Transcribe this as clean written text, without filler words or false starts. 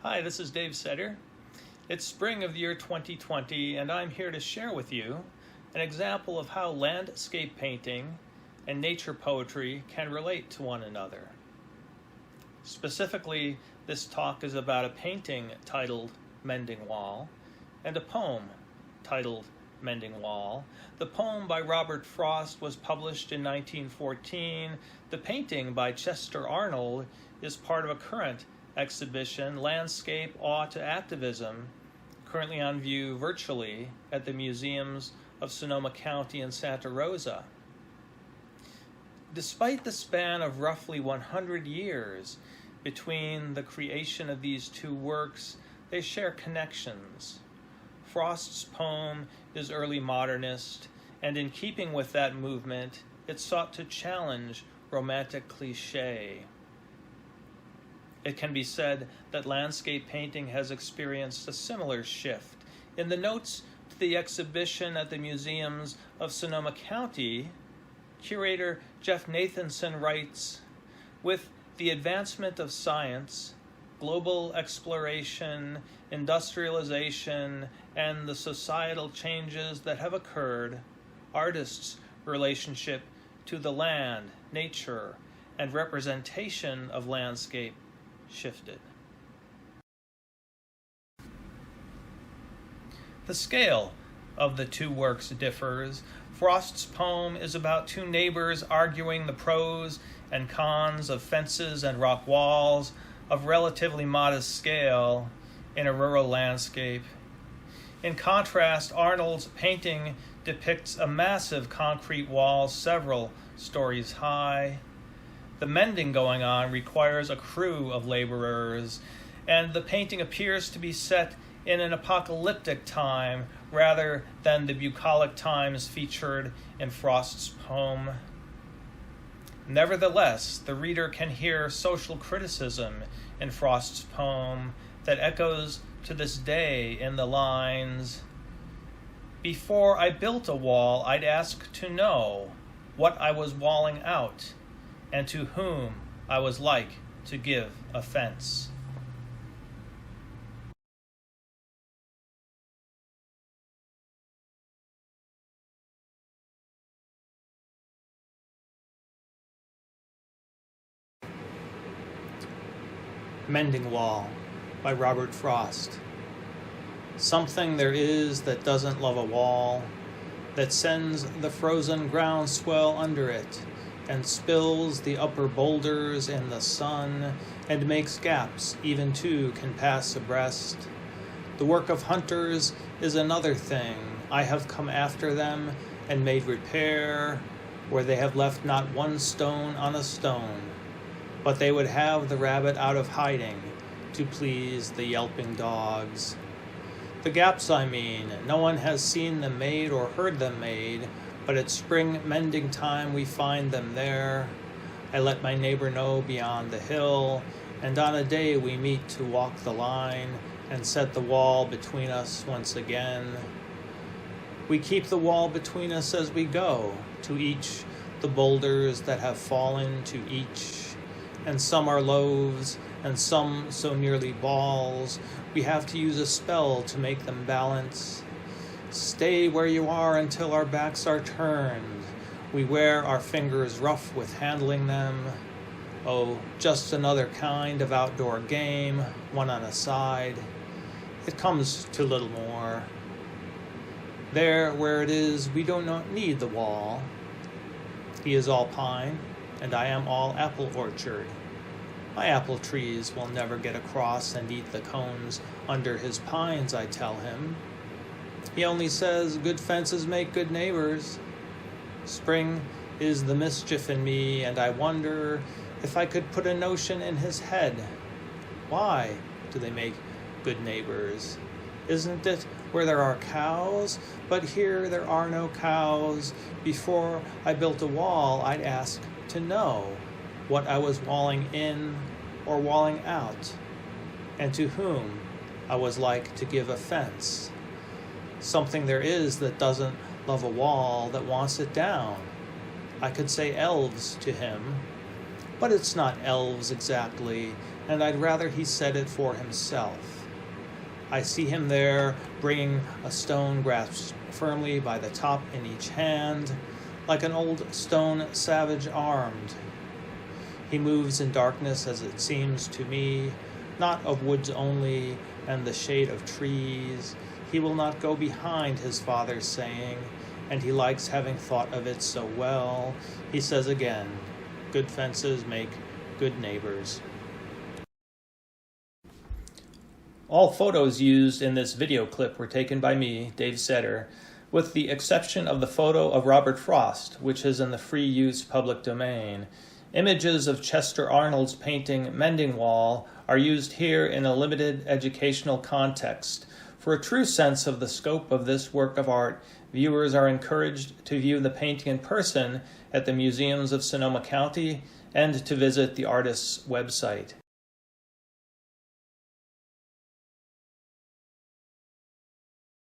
Hi, this is Dave Setter. It's spring of the year 2020, and I'm here to share with you an example of how landscape painting and nature poetry can relate to one another. Specifically, this talk is about a painting titled Mending Wall and a poem titled Mending Wall. The poem by Robert Frost was published in 1914. The painting by Chester Arnold is part of a current exhibition, Landscape Awe to Activism, currently on view virtually at the museums of Sonoma County and Santa Rosa. Despite the span of roughly 100 years between the creation of these two works, they share connections. Frost's poem is early modernist, and in keeping with that movement, it sought to challenge romantic cliché. It can be said that landscape painting has experienced a similar shift. In the notes to the exhibition at the museums of Sonoma County, curator Jeff Nathanson writes, "With the advancement of science, global exploration, industrialization, and the societal changes that have occurred, artists' relationship to the land, nature, and representation of landscape shifted." The scale of the two works differs. Frost's poem is about two neighbors arguing the pros and cons of fences and rock walls of relatively modest scale in a rural landscape. In contrast, Arnold's painting depicts a massive concrete wall several stories high. The mending going on requires a crew of laborers, and the painting appears to be set in an apocalyptic time rather than the bucolic times featured in Frost's poem. Nevertheless, the reader can hear social criticism in Frost's poem that echoes to this day in the lines, "Before I built a wall, I'd ask to know what I was walling out, and to whom I was like to give offense." Mending Wall by Robert Frost. Something there is that doesn't love a wall, that sends the frozen groundswell under it, and spills the upper boulders in the sun, and makes gaps even two can pass abreast. The work of hunters is another thing. I have come after them and made repair, where they have left not one stone on a stone, but they would have the rabbit out of hiding to please the yelping dogs. The gaps, I mean, no one has seen them made or heard them made, but at spring mending time we find them there. I let my neighbor know beyond the hill, and on a day we meet to walk the line and set the wall between us once again. We keep the wall between us as we go, to each the boulders that have fallen to each, and some are loaves, and some so nearly balls, we have to use a spell to make them balance. Stay where you are until our backs are turned. We wear our fingers rough with handling them. Oh, just another kind of outdoor game, one on a side. It comes to little more. There, where it is, we do not need the wall. He is all pine, and I am all apple orchard. My apple trees will never get across and eat the cones under his pines, I tell him. He only says, good fences make good neighbors. Spring is the mischief in me, and I wonder if I could put a notion in his head. Why do they make good neighbors? Isn't it where there are cows? But here there are no cows. Before I built a wall, I'd ask to know what I was walling in or walling out, and to whom I was like to give offense. Something there is that doesn't love a wall, that wants it down. I could say elves to him, but it's not elves exactly, and I'd rather he said it for himself. I see him there, bringing a stone grasped firmly by the top in each hand, like an old stone savage armed. He moves in darkness, as it seems to me, not of woods only and the shade of trees. He will not go behind, his father's saying, and he likes having thought of it so well. He says again, good fences make good neighbors. All photos used in this video clip were taken by me, Dave Setter, with the exception of the photo of Robert Frost, which is in the free use public domain. Images of Chester Arnold's painting Mending Wall are used here in a limited educational context. For a true sense of the scope of this work of art, viewers are encouraged to view the painting in person at the museums of Sonoma County and to visit the artist's website.